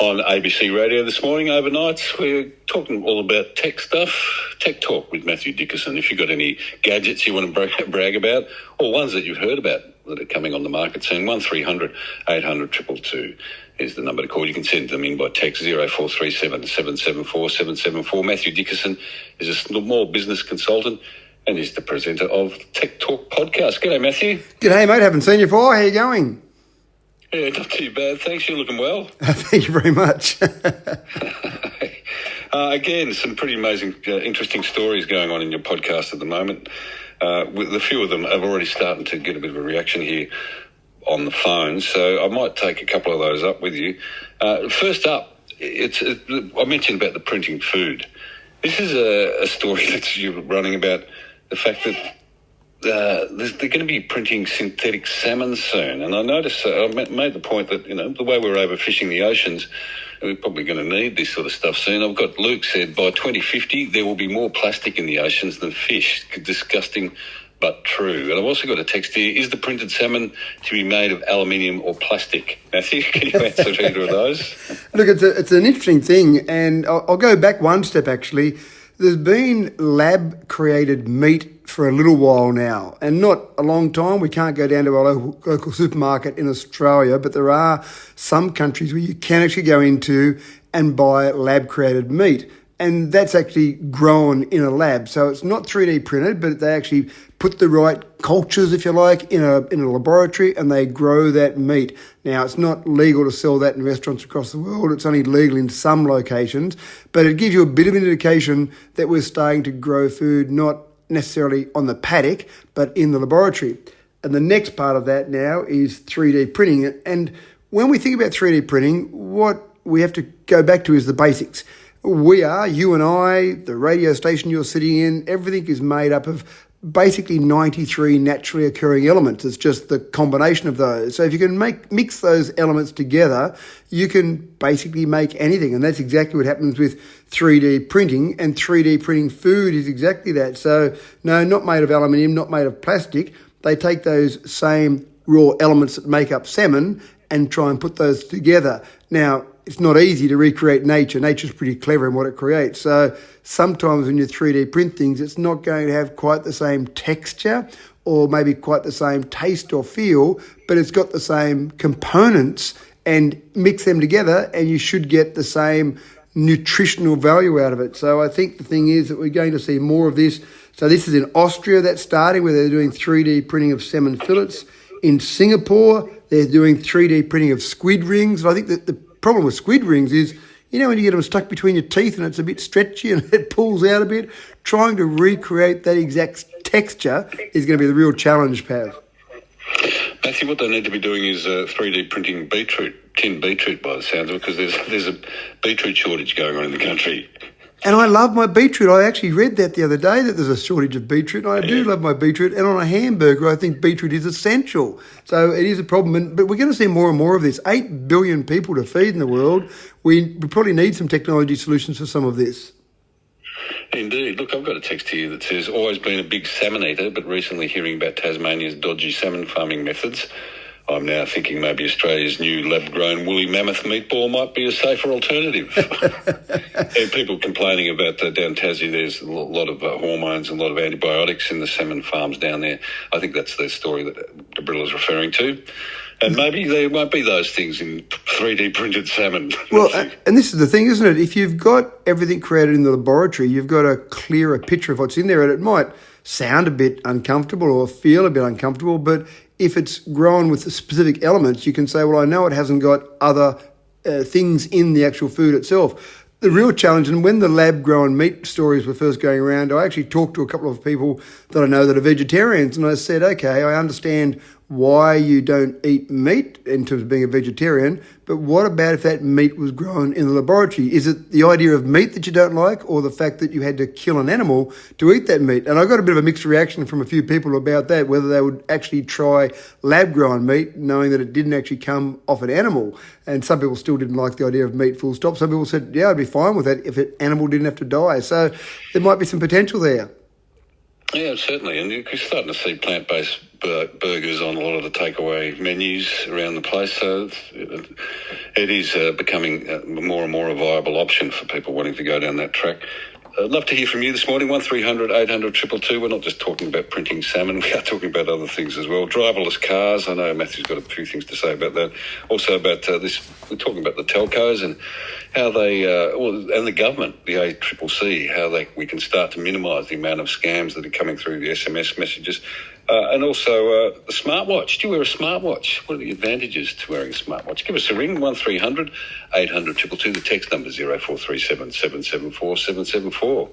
On ABC Radio this morning, overnight, we're talking all about tech stuff, Tech Talk with Matthew Dickerson. If you've got any gadgets you want to brag about, or ones that you've heard about that are coming on the market soon, 1300 800 222 is the number to call. You can send them in by text 0437 774 774. Matthew Dickerson is a small business consultant and is the presenter of Tech Talk podcast. G'day, Matthew. G'day, mate. Haven't seen you before. How you going? Yeah, not too bad. Thanks. You're looking well. Thank you very much. Again, some pretty amazing, interesting stories going on in your podcast at the moment. With a few of them, I've already started to get a bit of a reaction here on the phone, so I might take a couple of those up with you. First up, I mentioned about the printing food. This is a story that you're running about the fact that they're going to be printing synthetic salmon soon. And I noticed, I made the point that, the way we're overfishing the oceans, we're probably going to need this sort of stuff soon. I've got Luke said by 2050, there will be more plastic in the oceans than fish. Disgusting, but true. And I've also got a text here, is the printed salmon to be made of aluminium or plastic? Matthew, can you answer either of those? Look, it's an interesting thing, and I'll go back one step, actually. There's been lab-created meat for a little while now, and not a long time. We can't go down to our local supermarket in Australia, but there are some countries where you can actually go into and buy lab-created meat, and that's actually grown in a lab. So it's not 3D printed, but they actually put the right cultures, if you like, in a laboratory, and they grow that meat. Now, it's not legal to sell that in restaurants across the world. It's only legal in some locations, but it gives you a bit of an indication that we're starting to grow food, not necessarily on the paddock, but in the laboratory. And the next part of that now is 3D printing. And when we think about 3D printing, what we have to go back to is the basics. You and I, the radio station you're sitting in, everything is made up of basically 93 naturally occurring elements. It's just the combination of those. So if you can mix those elements together, you can basically make anything. And that's exactly what happens with 3D printing, and 3D printing food is exactly that. So no, not made of aluminium, not made of plastic. They take those same raw elements that make up salmon and try and put those together. Now, it's not easy to recreate nature. Nature's pretty clever in what it creates. So sometimes when you 3D print things, it's not going to have quite the same texture or maybe quite the same taste or feel, but it's got the same components, and mix them together and you should get the same nutritional value out of it. So I think the thing is that we're going to see more of this. So this is in Austria that's starting, where they're doing 3D printing of salmon fillets. In Singapore, they're doing 3D printing of squid rings. And I think that the problem with squid rings is, when you get them stuck between your teeth and it's a bit stretchy and it pulls out a bit, trying to recreate that exact texture is going to be the real challenge, Pav. Matthew, what they need to be doing is 3D printing tinned beetroot by the sounds of it, because there's a beetroot shortage going on in the country. And I love my beetroot. I actually read that the other day, that there's a shortage of beetroot. And I do love my beetroot. And on a hamburger, I think beetroot is essential. So it is a problem. But we're going to see more and more of this. 8 billion people to feed in the world. We probably need some technology solutions for some of this. Indeed. Look, I've got a text here that says, always been a big salmon eater, but recently hearing about Tasmania's dodgy salmon farming methods, I'm now thinking maybe Australia's new lab-grown woolly mammoth meatball might be a safer alternative. And people complaining about down Tassie, there's a lot of hormones and a lot of antibiotics in the salmon farms down there. I think that's the story that Gabriella's referring to. And maybe there won't be those things in 3D printed salmon. Well, and this is the thing, isn't it? If you've got everything created in the laboratory, you've got a clearer picture of what's in there, and it might sound a bit uncomfortable or feel a bit uncomfortable, but if it's grown with the specific elements, you can say, well, I know it hasn't got other things in the actual food itself. The real challenge, and when the lab-grown meat stories were first going around, I actually talked to a couple of people that I know that are vegetarians, and I said, okay, I understand why you don't eat meat in terms of being a vegetarian, but what about if that meat was grown in the laboratory? Is it the idea of meat that you don't like, or the fact that you had to kill an animal to eat that meat? And I got a bit of a mixed reaction from a few people about that, whether they would actually try lab-grown meat, knowing that it didn't actually come off an animal. And some people still didn't like the idea of meat full stop. Some people said, yeah, I'd be fine with that if an animal didn't have to die. So there might be some potential there. Yeah, certainly. And you're starting to see plant-based burgers on a lot of the takeaway menus around the place. So it is becoming more and more a viable option for people wanting to go down that track. I'd love to hear from you this morning, 1300 800 222. We're not just talking about printing salmon, we are talking about other things as well. Driverless cars, I know Matthew's got a few things to say about that. Also about this, we're talking about the telcos and how they, and the government, the ACCC, how we can start to minimise the amount of scams that are coming through the SMS messages. And also the smartwatch. Do you wear a smartwatch? What are the advantages to wearing a smartwatch? Give us a ring, 1300 800 222. The text number 0437 774 774.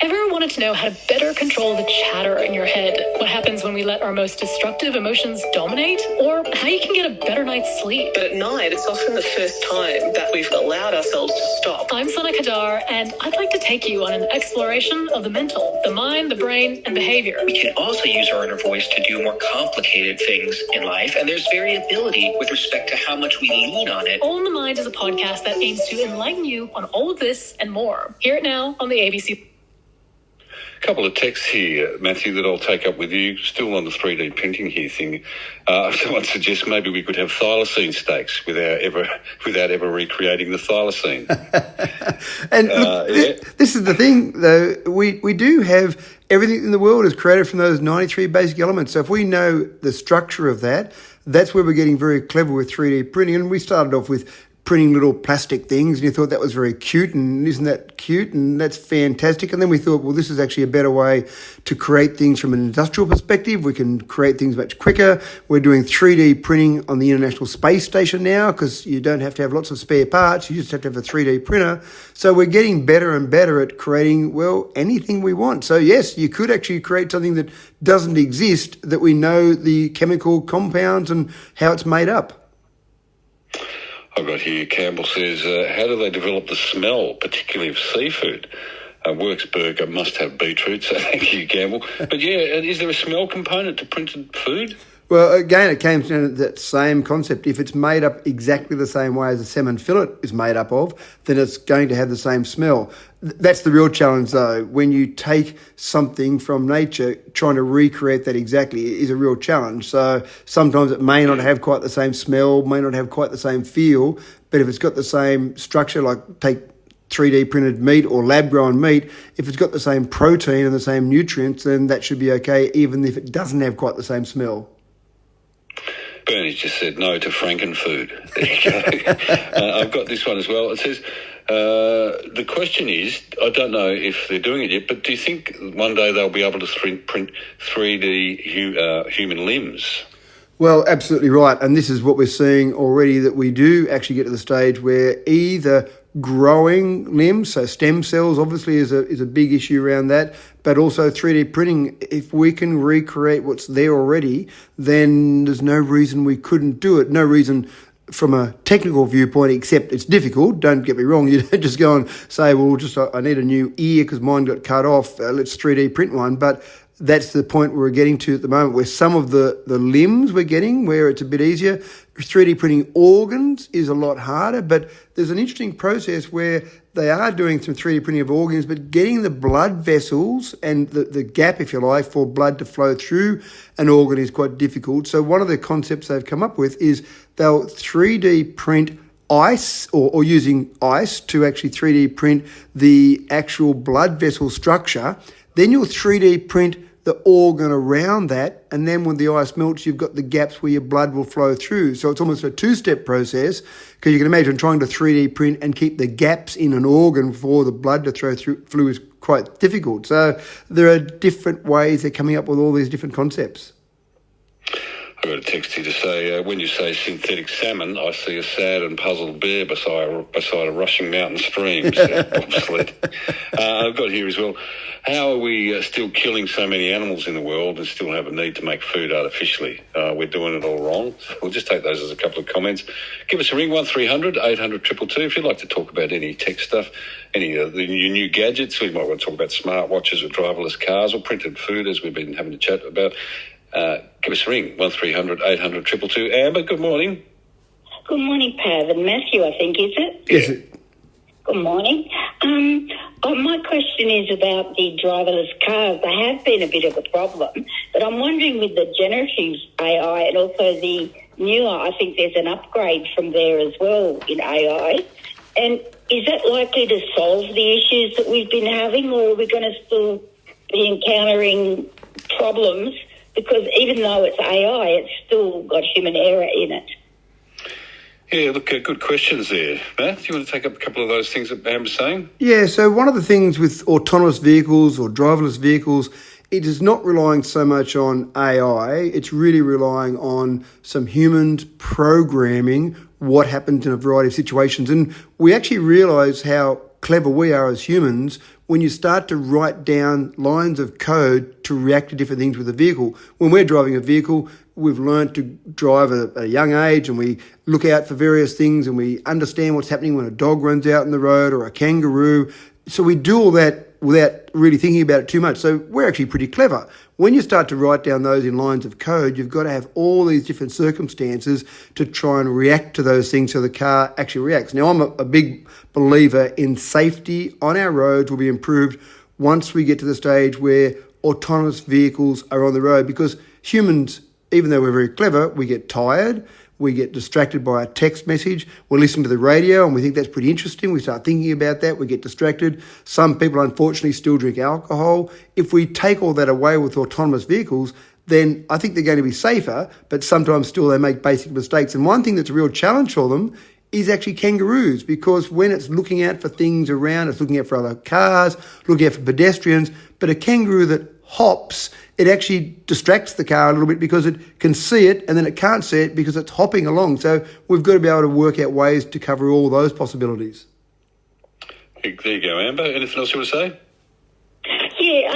Ever wanted to know how to better control the chatter in your head? What happens when we let our most destructive emotions dominate? Or how you can get a better night's sleep? But at night, it's often the first time that we've allowed ourselves to stop. I'm Sana Kadar, and I'd like to take you on an exploration of the mental, the mind, the brain, and behavior. We can also use our inner voice to do more complicated things in life, and there's variability with respect to how much we lean on it. All in the Mind is a podcast that aims to enlighten you on all of this and more. Hear it now on the ABC. Couple of texts here, Matthew, that I'll take up with you. Still on the 3D printing here thing. Someone suggests maybe we could have thylacine steaks without ever recreating the thylacine. And look, this is the thing, though. We do have everything in the world is created from those 93 basic elements. So if we know the structure of that, that's where we're getting very clever with 3D printing. And we started off with printing little plastic things, and you thought that was very cute, and isn't that cute, and that's fantastic. And then we thought, well, this is actually a better way to create things from an industrial perspective. We can create things much quicker. We're doing 3D printing on the International Space Station now, because you don't have to have lots of spare parts, you just have to have a 3D printer. So we're getting better and better at creating, well, anything we want. So yes, you could actually create something that doesn't exist, that we know the chemical compounds and how it's made up. I've got here, Campbell says, how do they develop the smell, particularly of seafood? Works burger must have beetroot, so thank you, Campbell. But yeah, is there a smell component to printed food? Well, again, it came down to that same concept. If it's made up exactly the same way as a salmon fillet is made up of, then it's going to have the same smell. That's the real challenge, though. When you take something from nature, trying to recreate that exactly is a real challenge. So sometimes it may not have quite the same smell, may not have quite the same feel, but if it's got the same structure, like take 3D printed meat or lab grown meat, if it's got the same protein and the same nutrients, then that should be okay, even if it doesn't have quite the same smell. Bernie just said no to frankenfood. There you go. I've got this one as well. It says, the question is, I don't know if they're doing it yet, but do you think one day they'll be able to print 3D human limbs? Well, absolutely right. And this is what we're seeing already, that we do actually get to the stage where either growing limbs, so stem cells obviously is a big issue around that, but also 3D printing, if we can recreate what's there already, then there's no reason we couldn't do it. No reason from a technical viewpoint, except it's difficult. Don't get me wrong. You don't just go and say, well, I need a new ear because mine got cut off. Let's 3D print one. But that's the point we're getting to at the moment, where some of the limbs we're getting, where it's a bit easier. 3D printing organs is a lot harder, but there's an interesting process where they are doing some 3D printing of organs, but getting the blood vessels and the gap, if you like, for blood to flow through an organ is quite difficult. So one of the concepts they've come up with is they'll 3D print ice or using ice to actually 3D print the actual blood vessel structure. Then you'll 3D print the organ around that, and then when the ice melts, you've got the gaps where your blood will flow through. So it's almost a two-step process, because you can imagine trying to 3D print and keep the gaps in an organ for the blood to flow is quite difficult. So there are different ways they're coming up with all these different concepts. I got a text here to say, when you say synthetic salmon, I see a sad and puzzled bear beside a rushing mountain stream. I've got here as well, how are we still killing so many animals in the world and still have a need to make food artificially? We're doing it all wrong. So we'll just take those as a couple of comments. Give us a ring, 1300 800 222, if you'd like to talk about any tech stuff, any of the new gadgets. We might want to talk about smartwatches or driverless cars or printed food, as we've been having a chat about. Give us a ring, 1300 800 222. Amber, good morning. Good morning, Pav. And Matthew, I think, is it? Yes. Good morning. My question is about the driverless cars. They have been a bit of a problem, but I'm wondering with the generative AI and also the newer, I think there's an upgrade from there as well in AI. And is that likely to solve the issues that we've been having, or are we going to still be encountering problems? Because even though it's AI, it's still got human error in it. Yeah, look, good questions there. Matt, do you want to take up a couple of those things that Amber's saying? Yeah, so one of the things with autonomous vehicles or driverless vehicles, it is not relying so much on AI, it's really relying on some humans programming what happens in a variety of situations. And we actually realise how clever we are as humans when you start to write down lines of code to react to different things with a vehicle. When we're driving a vehicle, we've learned to drive at a young age, and we look out for various things, and we understand what's happening when a dog runs out in the road or a kangaroo. So we do all that without really thinking about it too much. So we're actually pretty clever. When you start to write down those in lines of code, you've got to have all these different circumstances to try and react to those things so the car actually reacts. Now, I'm a big believer in safety on our roads will be improved once we get to the stage where autonomous vehicles are on the road, because humans, even though we're very clever, we get tired, we get distracted by a text message, we listen to the radio and we think that's pretty interesting, we start thinking about that, we get distracted. Some people unfortunately still drink alcohol. If we take all that away with autonomous vehicles, then I think they're going to be safer, but sometimes still they make basic mistakes. And one thing that's a real challenge for them is actually kangaroos, because when it's looking out for things around, it's looking out for other cars, looking out for pedestrians, but a kangaroo that hops, it actually distracts the car a little bit because it can see it and then it can't see it because it's hopping along. So we've got to be able to work out ways to cover all those possibilities. There you go, Amber. Anything else you want to say? Yeah,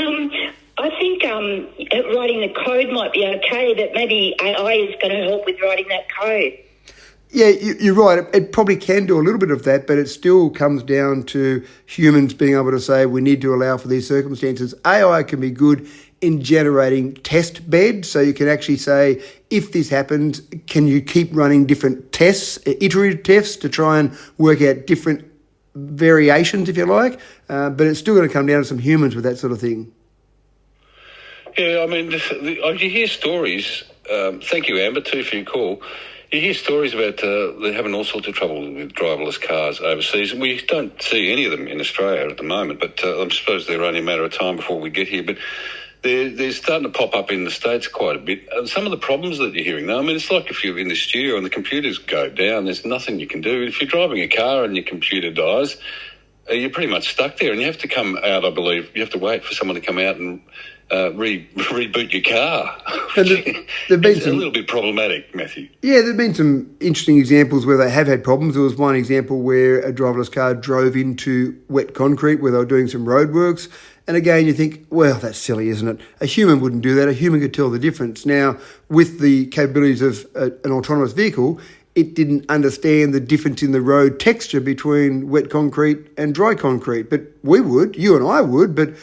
I think writing the code might be okay, that maybe AI is going to help with writing that code. Yeah, you're right. It probably can do a little bit of that, but it still comes down to humans being able to say we need to allow for these circumstances. AI can be good in generating test beds, so you can actually say, if this happens, can you keep running different tests, iterative tests, to try and work out different variations, if you like, but it's still going to come down to some humans with that sort of thing. Yeah, I mean, you hear stories, thank you, Amber, too, for your call. You hear stories about they're having all sorts of trouble with driverless cars overseas, and we don't see any of them in Australia at the moment, but I suppose they're only a matter of time before we get here. But they're starting to pop up in the States quite a bit. And some of the problems that you're hearing now, I mean, it's like if you're in the studio and the computers go down, there's nothing you can do. If you're driving a car and your computer dies, you're pretty much stuck there, and you have to come out, I believe, you have to wait for someone to come out and reboot your car. It's a little bit problematic, Matthew. Yeah, there have been some interesting examples where they have had problems. There was one example where a driverless car drove into wet concrete where they were doing some roadworks. And again, you think, well, that's silly, isn't it? A human wouldn't do that. A human could tell the difference. Now, with the capabilities of an autonomous vehicle, it didn't understand the difference in the road texture between wet concrete and dry concrete. But we would, you and I would, but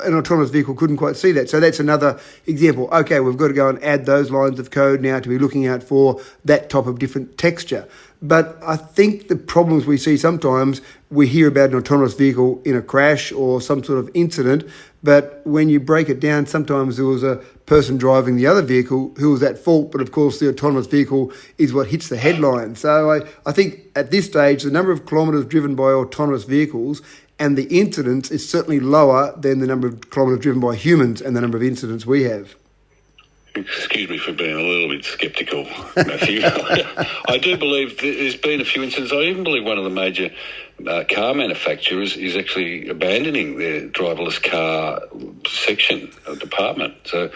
an autonomous vehicle couldn't quite see that. So that's another example. Okay, we've got to go and add those lines of code now to be looking out for that type of different texture. But I think the problems we see sometimes, we hear about an autonomous vehicle in a crash or some sort of incident, but when you break it down, sometimes there was a person driving the other vehicle who was at fault, but of course the autonomous vehicle is what hits the headline. So I think at this stage, the number of kilometres driven by autonomous vehicles and the incidents is certainly lower than the number of kilometres driven by humans and the number of incidents we have. Excuse me for being a little bit sceptical, Matthew. I do believe there's been a few incidents. I even believe one of the major car manufacturers is actually abandoning their driverless car section of department. So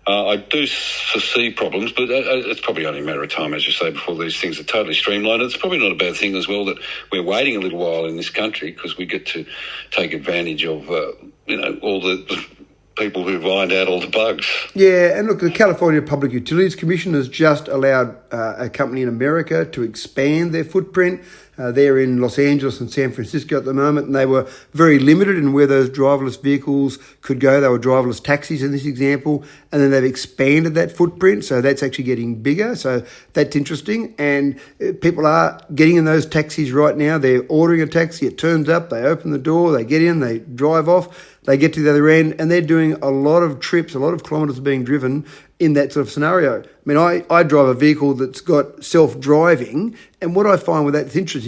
I do foresee problems, but it's probably only a matter of time, as you say, before these things are totally streamlined. It's probably not a bad thing as well that we're waiting a little while in this country, because we get to take advantage of, all the people who find out all the bugs. Yeah, and look, the California Public Utilities Commission has just allowed a company in America to expand their footprint. They're in Los Angeles and San Francisco at the moment, and they were very limited in where those driverless vehicles could go. They were driverless taxis in this example, and then they've expanded that footprint, so that's actually getting bigger. So that's interesting, and people are getting in those taxis right now. They're ordering a taxi, it turns up, they open the door, they get in, they drive off, they get to the other end, and they're doing a lot of trips, a lot of kilometres being driven in that sort of scenario. I mean, I drive a vehicle that's got self-driving, and what I find with that is interesting,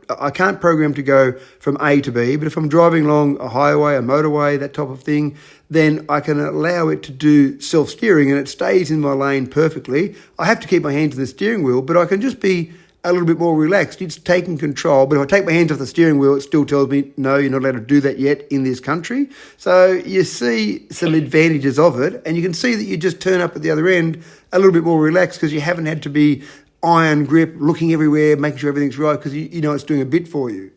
I can't program to go from A to B, but if I'm driving along a highway, a motorway, that type of thing, then I can allow it to do self-steering and it stays in my lane perfectly. I have to keep my hands on the steering wheel, but I can just be a little bit more relaxed. It's taking control, but if I take my hands off the steering wheel, it still tells me, no, you're not allowed to do that yet in this country. So you see some advantages of it, and you can see that you just turn up at the other end a little bit more relaxed because you haven't had to be iron grip, looking everywhere, making sure everything's right, because you know it's doing a bit for you.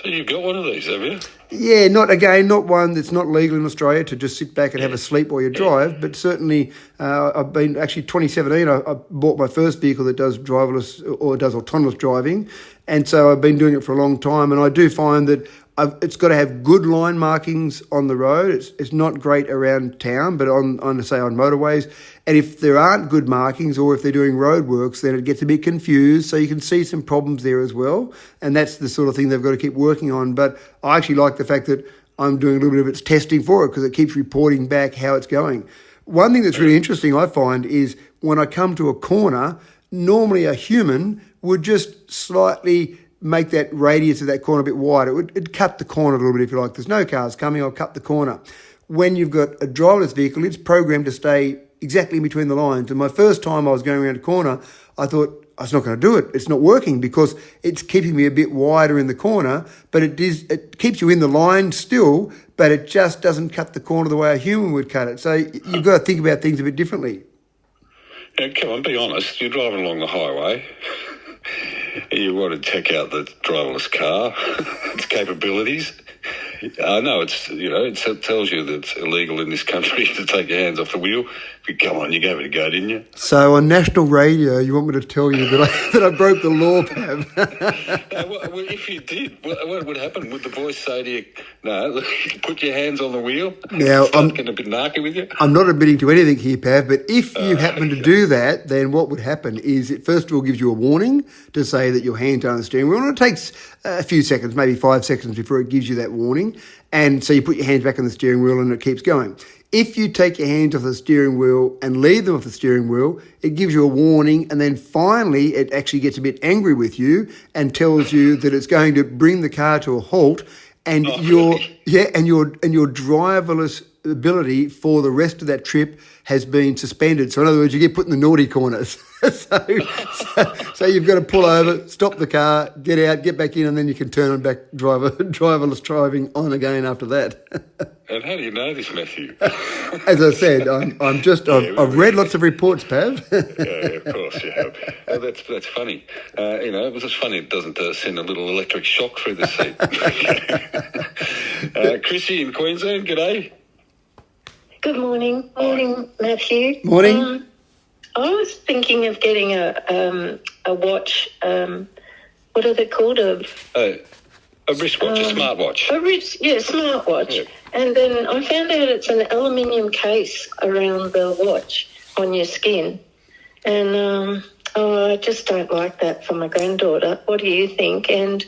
So you've got one of these, have you? Yeah, not one that's not legal in Australia to just sit back and have a sleep while you drive, but certainly I've been, actually 2017, I bought my first vehicle that does driverless or does autonomous driving, and so I've been doing it for a long time, and I do find that it's got to have good line markings on the road. It's not great around town, but on motorways. And if there aren't good markings or if they're doing roadworks, then it gets a bit confused. So you can see some problems there as well. And that's the sort of thing they've got to keep working on. But I actually like the fact that I'm doing a little bit of its testing for it because it keeps reporting back how it's going. One thing that's really interesting, I find, is when I come to a corner, normally a human would just slightly make that radius of that corner a bit wider. It'd cut the corner a little bit if you like. There's no cars coming, I'll cut the corner. When you've got a driverless vehicle, it's programmed to stay exactly in between the lines. And my first time I was going around a corner, I thought, I was not going to do it. It's not working because it's keeping me a bit wider in the corner, but it keeps you in the line still, but it just doesn't cut the corner the way a human would cut it. So you've got to think about things a bit differently. Yeah, come on, be honest. You're driving along the highway. You want to check out the driverless car, its capabilities. I know it tells you that it's illegal in this country to take your hands off the wheel. But come on, you gave it a go, didn't you? So on national radio, you want me to tell you that I broke the law, Pav? Well, if you did, what would happen? Would the voice say to you, no, put your hands on the wheel? Now, I'm going to be narky with you? I'm not admitting to anything here, Pav, but if you happen to do that, then what would happen is it first of all gives you a warning to say that your hands are on the steering wheel, and it takes a few seconds, maybe 5 seconds before it gives you that warning. And so you put your hands back on the steering wheel and it keeps going. If you take your hands off the steering wheel and leave them off the steering wheel, it gives you a warning, and then finally it actually gets a bit angry with you and tells you that it's going to bring the car to a halt, and your driverless ability for the rest of that trip has been suspended. So in other words, you get put in the naughty corners. so you've got to pull over, stop the car, get out, get back in, and then you can turn on back driverless driving on again after that. And how do you know this, Matthew? As I said, I've read lots of reports, Pav. Yeah, of course you have. That's funny. It was just funny it doesn't send a little electric shock through the seat. Chrissy in Queensland, g'day. Good morning. Morning, Matthew. Morning. I was thinking of getting a watch. What are they called? A wristwatch, a smartwatch. Smartwatch. Yeah. And then I found out it's an aluminium case around the watch on your skin. And I just don't like that for my granddaughter. What do you think? And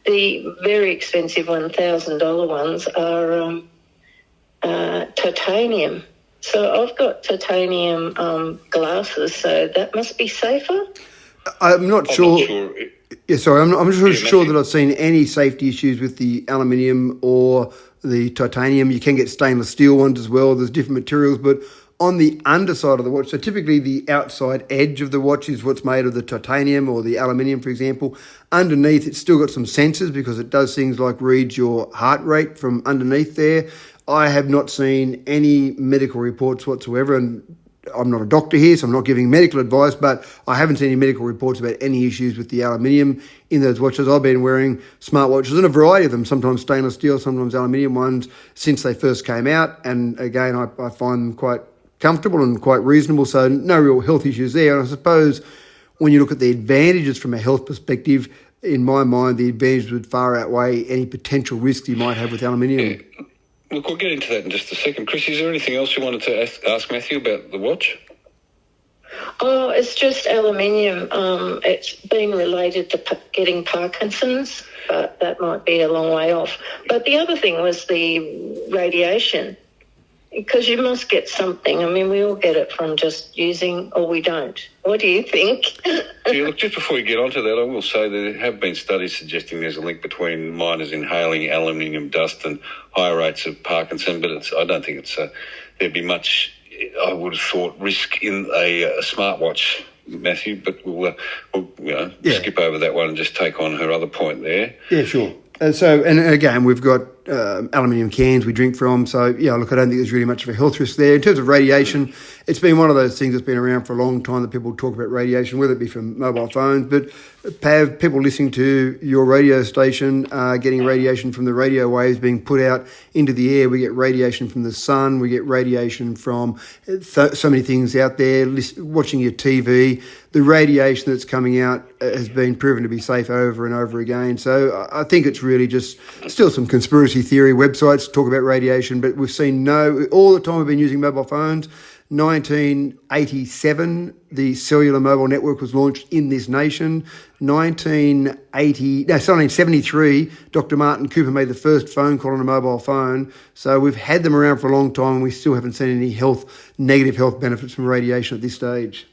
the very expensive $1,000 ones are titanium. So I've got titanium glasses, so that must be safer? I'm not sure. Yeah, sorry, I'm not sure that I've seen any safety issues with the aluminium or the titanium. You can get stainless steel ones as well. There's different materials, but on the underside of the watch, so typically the outside edge of the watch is what's made of the titanium or the aluminium, for example. Underneath, it's still got some sensors because it does things like read your heart rate from underneath there. I have not seen any medical reports whatsoever, and I'm not a doctor here, so I'm not giving medical advice, but I haven't seen any medical reports about any issues with the aluminium in those watches. I've been wearing smartwatches, and a variety of them, sometimes stainless steel, sometimes aluminium ones, since they first came out. And again, I find them quite comfortable and quite reasonable, so no real health issues there. And I suppose when you look at the advantages from a health perspective, in my mind, the advantages would far outweigh any potential risks you might have with aluminium. Yeah. Look, we'll get into that in just a second. Chris, is there anything else you wanted to ask Matthew about the watch? Oh, it's just aluminium. It's been related to getting Parkinson's, but that might be a long way off. But the other thing was the radiation, because you must get something. I mean, we all get it from just using, or we don't. What do you think? Yeah, look, just before we get onto that, I will say there have been studies suggesting there's a link between miners inhaling aluminium dust and higher rates of Parkinson, but I don't think there'd be much, I would have thought, risk in a smartwatch, Matthew, but we'll skip over that one and just take on her other point there. Yeah, sure. And again, we've got aluminium cans we drink from. So, yeah, look, I don't think there's really much of a health risk there. In terms of radiation, it's been one of those things that's been around for a long time that people talk about radiation, whether it be from mobile phones. But Pav, people listening to your radio station getting radiation from the radio waves being put out into the air. We get radiation from the sun. We get radiation from so many things out there. Watching your TV, the radiation that's coming out has been proven to be safe over and over again. So I think it's really just still some conspiracy theory websites talk about radiation, but we've seen all the time we've been using mobile phones. 1987, the cellular mobile network was launched in this nation. 1973, Dr. Martin Cooper made the first phone call on a mobile phone. So we've had them around for a long time and we still haven't seen any negative health benefits from radiation at this stage.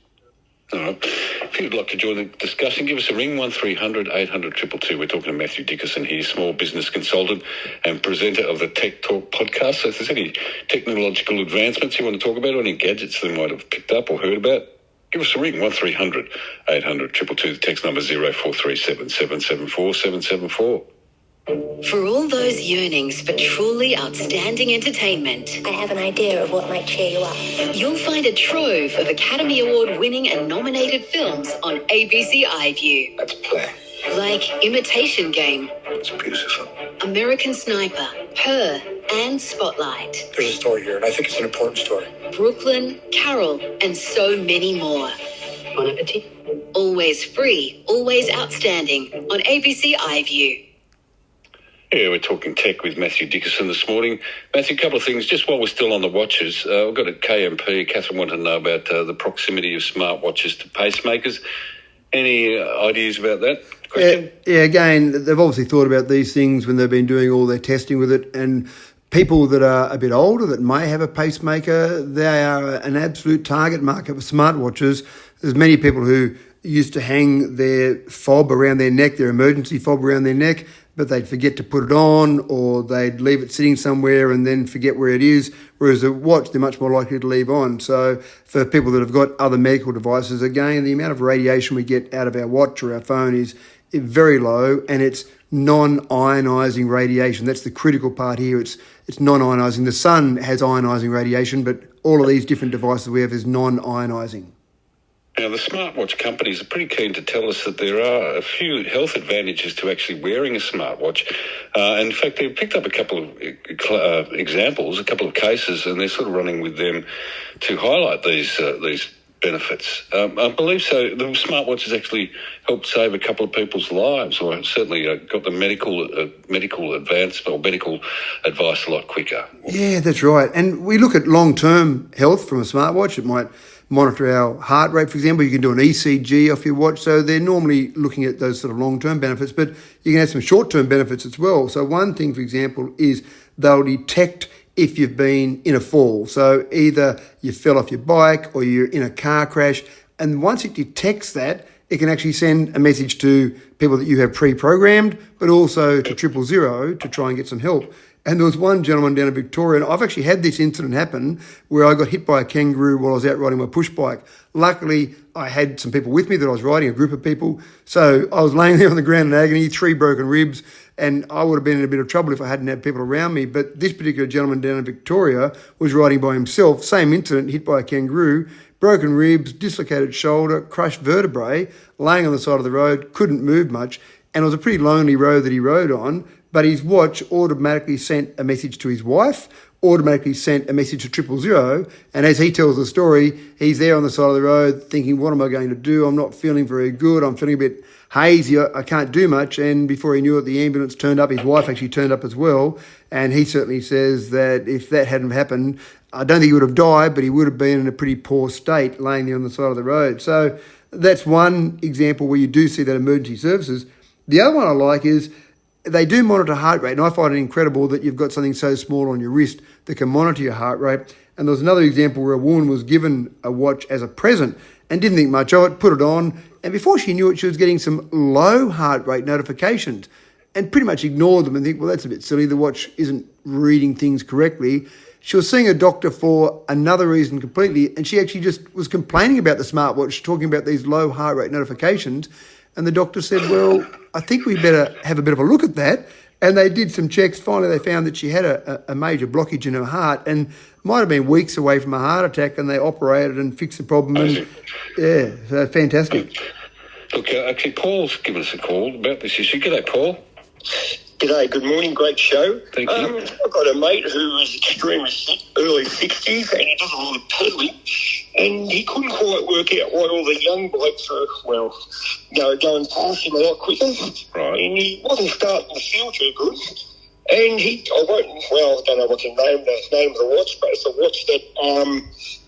All right. If you'd like to join the discussion, give us a ring, 1300 800 222. We're talking to Matthew Dickerson here, small business consultant and presenter of the Tech Talk podcast. So if there's any technological advancements you want to talk about or any gadgets they might have picked up or heard about, give us a ring, 1300 800 222. The text number 0437 774 774. For all those yearnings for truly outstanding entertainment, I have an idea of what might cheer you up. You'll find a trove of Academy Award winning and nominated films on ABC iView. Let's play. Like Imitation Game, It's beautiful. American Sniper, Her, and Spotlight. There's a story here, and I think it's an important story. Brooklyn, Carol, and so many more. Bon appetit. Always free, always outstanding on ABC iView. Yeah, we're talking tech with Matthew Dickerson this morning. Matthew, a couple of things. Just while we're still on the watches, we've got a KMP. Catherine wanted to know about the proximity of smartwatches to pacemakers. Any ideas about that question? Yeah, again, they've obviously thought about these things when they've been doing all their testing with it. And people that are a bit older that may have a pacemaker, they are an absolute target market for smartwatches. There's many people who used to hang their fob around their neck, their emergency fob around their neck, but they'd forget to put it on or they'd leave it sitting somewhere and then forget where it is, whereas a watch they're much more likely to leave on. So for people that have got other medical devices, again, the amount of radiation we get out of our watch or our phone is very low, and it's non-ionising radiation. That's the critical part here. It's non-ionising. The sun has ionising radiation, but all of these different devices we have is non-ionising. Now, the smartwatch companies are pretty keen to tell us that there are a few health advantages to actually wearing a smartwatch. In fact, they've picked up a couple of examples, a couple of cases, and they're sort of running with them to highlight these benefits. I believe so. The smartwatch has actually helped save a couple of people's lives, or certainly got the medical advance or medical advice a lot quicker. Yeah, that's right. And we look at long-term health from a smartwatch. It might monitor our heart rate, for example. You can do an ECG off your watch. So they're normally looking at those sort of long-term benefits, but you can have some short-term benefits as well. So one thing, for example, is they'll detect if you've been in a fall. So either you fell off your bike or you're in a car crash. And once it detects that, it can actually send a message to people that you have pre-programmed, but also to 000 to try and get some help. And there was one gentleman down in Victoria, and I've actually had this incident happen where I got hit by a kangaroo while I was out riding my push bike. Luckily, I had some people with me that I was riding, a group of people. So I was laying there on the ground in agony, 3 broken ribs, and I would have been in a bit of trouble if I hadn't had people around me. But this particular gentleman down in Victoria was riding by himself, same incident, hit by a kangaroo, broken ribs, dislocated shoulder, crushed vertebrae, laying on the side of the road, couldn't move much, and it was a pretty lonely road that he rode on. But his watch automatically sent a message to his wife, automatically sent a message to 000. And as he tells the story, he's there on the side of the road thinking, what am I going to do? I'm not feeling very good. I'm feeling a bit hazy. I can't do much. And before he knew it, the ambulance turned up. His wife actually turned up as well. And he certainly says that if that hadn't happened, I don't think he would have died, but he would have been in a pretty poor state laying there on the side of the road. So that's one example where you do see that emergency services. The other one I like is they do monitor heart rate, and I find it incredible that you've got something so small on your wrist that can monitor your heart rate. And there was another example where a woman was given a watch as a present and didn't think much of it, put it on, and before she knew it, she was getting some low heart rate notifications and pretty much ignored them and think, well, that's a bit silly. The watch isn't reading things correctly. She was seeing a doctor for another reason completely, and she actually just was complaining about the smartwatch, talking about these low heart rate notifications. And the doctor said, well, I think we better have a bit of a look at that. And they did some checks. Finally, they found that she had a major blockage in her heart and might have been weeks away from a heart attack, and they operated and fixed the problem. And, yeah, so fantastic. Look, actually, Paul's given us a call about this issue. G'day, Paul. G'day, good morning, great show. Thank you. I've got a mate who was extremely sick, early 60s, and he does a lot of pedaling, and he couldn't quite work out why all the young blokes were, going past him a lot quicker. Right. And he wasn't starting to feel too good. And I don't know what the name of the watch, but it's a watch that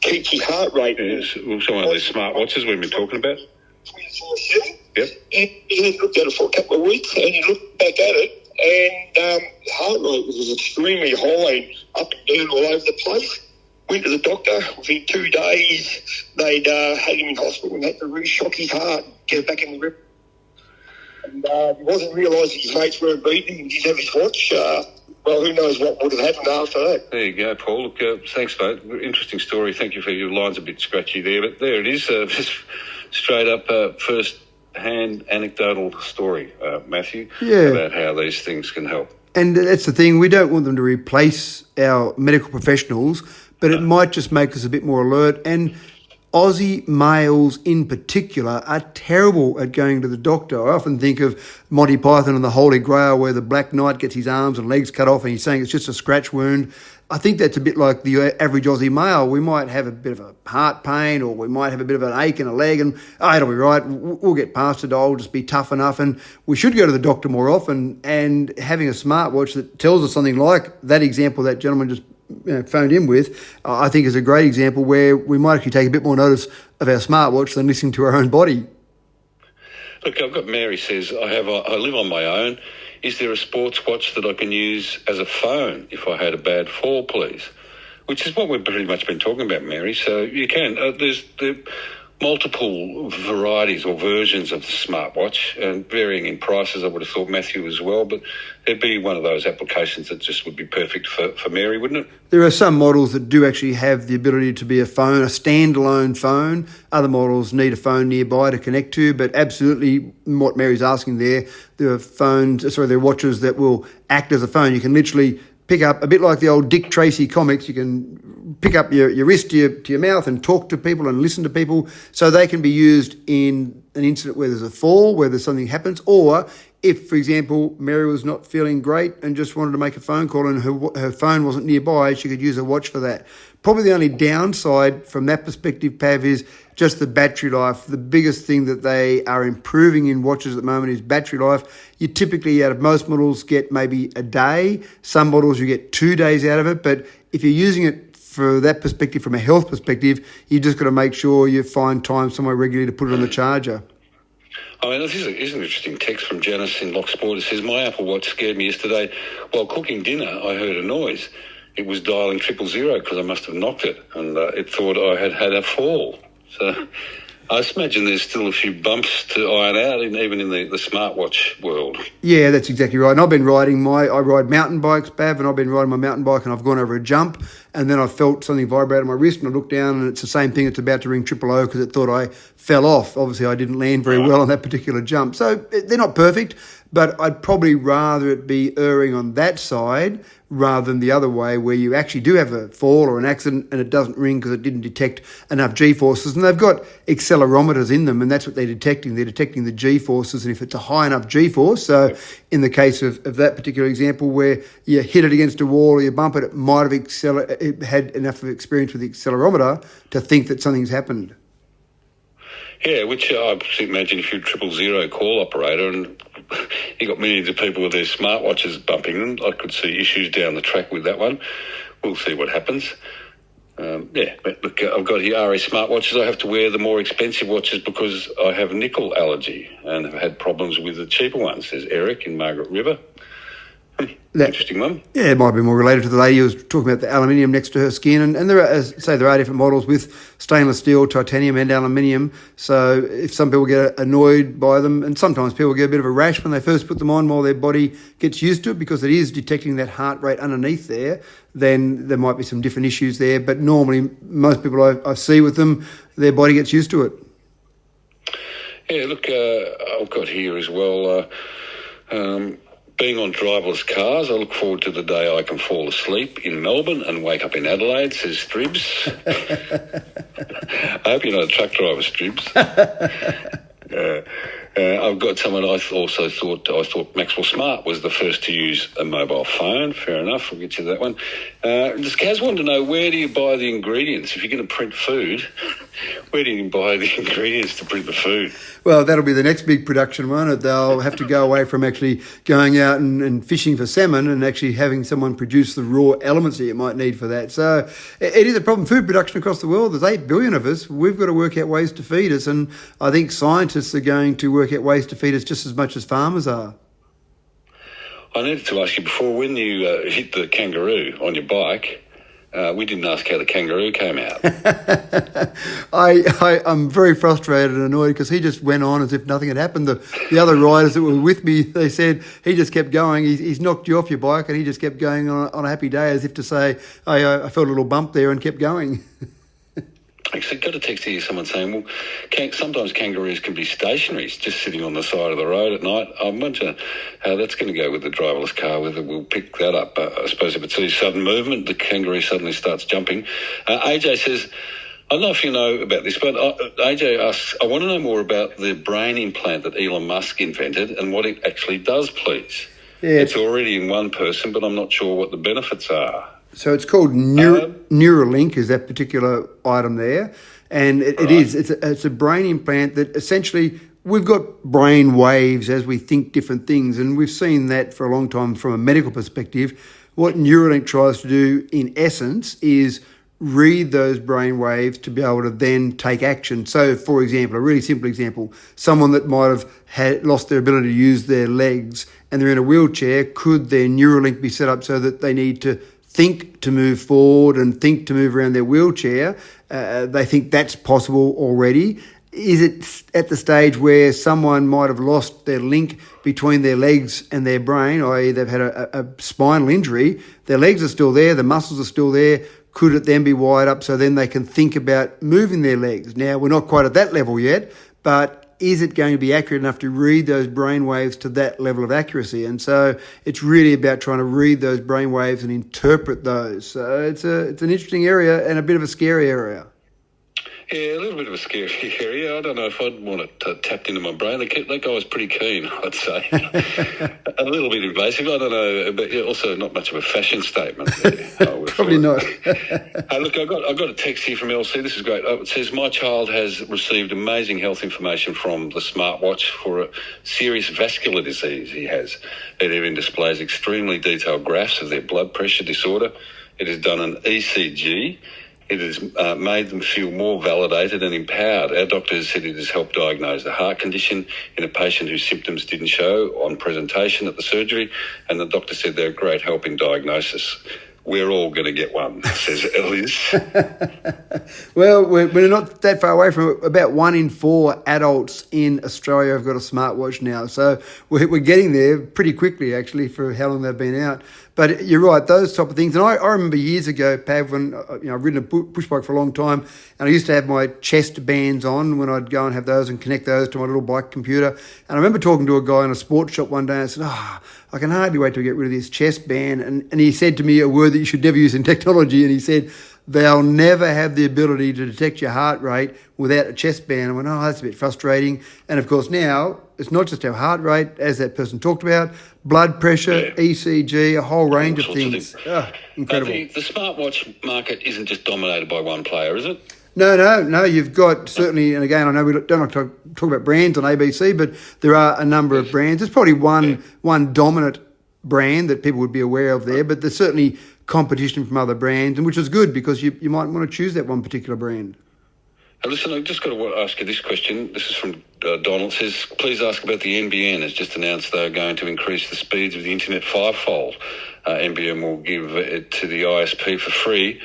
keeps his heart rate. Yes, also one of those smart watches we've been talking about. 24/7. Yep. And he looked at it for a couple of weeks, and he looked back at it, and heart rate was extremely high, up and down all over the place. Went to the doctor. Within 2 days, they'd had him in hospital and had to re-shock his heart, get it back in the rip. And he wasn't realising his mates weren't beating him. He didn't have his watch. Well, who knows what would have happened after that. There you go, Paul. Look, thanks, mate. Interesting story. Thank you for your line's a bit scratchy there, but there it is. Just straight up first-hand anecdotal story, Matthew, about how these things can help. And that's the thing. We don't want them to replace our medical professionals, but it might just make us a bit more alert. And Aussie males in particular are terrible at going to the doctor. I often think of Monty Python and the Holy Grail, where the Black Knight gets his arms and legs cut off and he's saying it's just a scratch wound. I think that's a bit like the average Aussie male. We might have a bit of a heart pain, or we might have a bit of an ache in a leg, and it'll be right. We'll get past it. I'll just be tough enough. And we should go to the doctor more often. And having a smartwatch that tells us something like that example that gentleman just phoned in with, I think is a great example where we might actually take a bit more notice of our smartwatch than listening to our own body. Look, I've got Mary says, I live on my own. Is there a sports watch that I can use as a phone if I had a bad fall, please? Which is what we've pretty much been talking about, Mary. So you can. There's multiple varieties or versions of the smartwatch, and varying in prices, I would have thought, Matthew, as well. But it'd be one of those applications that just would be perfect for Mary, wouldn't it? There are some models that do actually have the ability to be a phone, a standalone phone. Other models need a phone nearby to connect to, but absolutely what Mary's asking there are watches that will act as a phone. You can literally pick up, a bit like the old Dick Tracy comics, you can pick up your wrist to your mouth and talk to people and listen to people, so they can be used in an incident where there's a fall, where there's something happens, or if, for example, Mary was not feeling great and just wanted to make a phone call and her phone wasn't nearby, she could use a watch for that. Probably the only downside from that perspective, Pav, is just the battery life. The biggest thing that they are improving in watches at the moment is battery life. You typically, out of most models, get maybe a day. Some models you get 2 days out of it. But if you're using it for that perspective, from a health perspective, you just got to make sure you find time somewhere regularly to put it on the charger. I mean, this is an interesting text from Janice in Locksport. It says, my Apple Watch scared me yesterday. While cooking dinner, I heard a noise. It was dialing 000 because I must have knocked it, and it thought I had had a fall. So I just imagine there's still a few bumps to iron out, even in the smartwatch world. Yeah, that's exactly right. And I've been I ride mountain bikes, Bav, and I've been riding my mountain bike and I've gone over a jump and then I felt something vibrate on my wrist and I looked down and it's the same thing. It's about to ring 000 because it thought I fell off. Obviously, I didn't land very well on that particular jump. So they're not perfect. But I'd probably rather it be erring on that side rather than the other way, where you actually do have a fall or an accident and it doesn't ring because it didn't detect enough G-forces. And they've got accelerometers in them, and that's what they're detecting. They're detecting the G-forces, and if it's a high enough G-force, so in the case of that particular example where you hit it against a wall or you bump it, it might have it had enough of experience with the accelerometer to think that something's happened. Yeah, which I imagine if you're a 000 call operator and you got millions of people with their smartwatches bumping them, I could see issues down the track with that one. We'll see what happens. Look, I've got here RS smartwatches. I have to wear the more expensive watches because I have nickel allergy and have had problems with the cheaper ones, says Eric in Margaret River. Interesting one. Yeah, it might be more related to the lady who was talking about the aluminium next to her skin. And there are different models with stainless steel, titanium and aluminium. So if some people get annoyed by them, and sometimes people get a bit of a rash when they first put them on while their body gets used to it because it is detecting that heart rate underneath there, then there might be some different issues there. But normally, most people I see with them, their body gets used to it. Yeah, look, I've got here as well... being on driverless cars, I look forward to the day I can fall asleep in Melbourne and wake up in Adelaide, says Stribs. I hope you're not a truck driver, Stribs. I've got someone I thought Maxwell Smart was the first to use a mobile phone. Fair enough, we'll get to that one. Does Kaz want to know, where do you buy the ingredients? If you're going to print food, where do you buy the ingredients to print the food? Well, that'll be the next big production one. They'll have to go away from actually going out and fishing for salmon and actually having someone produce the raw elements that you might need for that. So it is a problem. Food production across the world, there's 8 billion of us. We've got to work out ways to feed us, and I think scientists are going to work out ways to feed us just as much as farmers are. I needed to ask you before, when you hit the kangaroo on your bike, we didn't ask how the kangaroo came out. I'm very frustrated and annoyed because he just went on as if nothing had happened. The other riders that were with me, they said he just kept going. He's knocked you off your bike and he just kept going on a happy day as if to say, I felt a little bump there and kept going. Actually, got a text here, someone saying, well, sometimes kangaroos can be stationary, just sitting on the side of the road at night. I wonder how that's going to go with the driverless car, whether we'll pick that up. I suppose if it's a sudden movement, the kangaroo suddenly starts jumping. AJ says, I don't know if you know about this, but AJ asks, I want to know more about the brain implant that Elon Musk invented and what it actually does, please. Yeah, it's already in one person, but I'm not sure what the benefits are. So it's called Neuralink, is that particular item there. And it's a brain implant that essentially, we've got brain waves as we think different things. And we've seen that for a long time from a medical perspective. What Neuralink tries to do, in essence, is read those brain waves to be able to then take action. So, for example, a really simple example, someone that might have lost their ability to use their legs and they're in a wheelchair, could their Neuralink be set up so that they need to think to move forward and think to move around their wheelchair? They think that's possible already. Is it at the stage where someone might have lost their link between their legs and their brain, i.e. they've had a spinal injury, their legs are still there, the muscles are still there, could it then be wired up so then they can think about moving their legs? Now, we're not quite at that level yet, but is it going to be accurate enough to read those brain waves to that level of accuracy? And so it's really about trying to read those brain waves and interpret those. So it's an interesting area and a bit of a scary area. Yeah, a little bit of a scary area. I don't know if I'd want it tapped into my brain. That guy was pretty keen, I'd say. A little bit invasive, I don't know, but also not much of a fashion statement. Probably not. Look, I got a text here from LC. This is great. It says, my child has received amazing health information from the smartwatch for a serious vascular disease he has. It even displays extremely detailed graphs of their blood pressure disorder. It has done an ECG. It has made them feel more validated and empowered. Our doctor has said it has helped diagnose a heart condition in a patient whose symptoms didn't show on presentation at the surgery, and the doctor said they're a great help in diagnosis. we're all going to get one, says Ellis. Well, we're not that far away from it. About 1 in 4 adults in Australia have got a smartwatch now. So we're getting there pretty quickly, actually, for how long they've been out. But you're right, those type of things. And I remember years ago, Pav, when I've ridden a push bike for a long time, and I used to have my chest bands on when I'd go and have those and connect those to my little bike computer. And I remember talking to a guy in a sports shop one day, and I said, I can hardly wait to get rid of this chest band. And he said to me a word that you should never use in technology, and he said, they'll never have the ability to detect your heart rate without a chest band. I went, that's a bit frustrating. And of course now, it's not just our heart rate, as that person talked about, blood pressure, ECG, a whole range of things. Incredible. The smartwatch market isn't just dominated by one player, is it? No. You've got certainly, and again, I know we don't like to talk about brands on ABC, but there are a number of brands. There's probably one dominant brand that people would be aware of there, but there's certainly competition from other brands, and which is good because you might want to choose that one particular brand. Listen, I've just got to ask you this question. This is from Donald. It says, please ask about the NBN. Has just announced they're going to increase the speeds of the internet fivefold. NBN will give it to the ISP for free,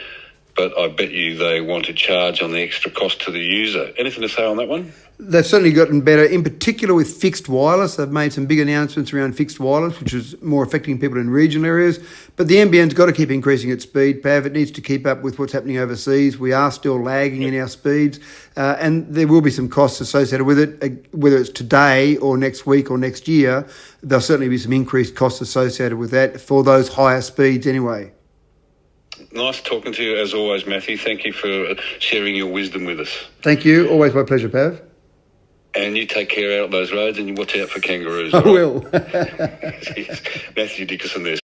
but I bet you they want to charge on the extra cost to the user. Anything to say on that one? They've certainly gotten better, in particular with fixed wireless. They've made some big announcements around fixed wireless, which is more affecting people in regional areas. But the NBN's got to keep increasing its speed, Pav. It needs to keep up with what's happening overseas. We are still lagging in our speeds, and there will be some costs associated with it, whether it's today or next week or next year. There'll certainly be some increased costs associated with that for those higher speeds anyway. Nice talking to you as always, Matthew. Thank you for sharing your wisdom with us. Thank you. Always my pleasure, Pav. And you take care out those roads and you watch out for kangaroos. I will. Matthew Dickerson there.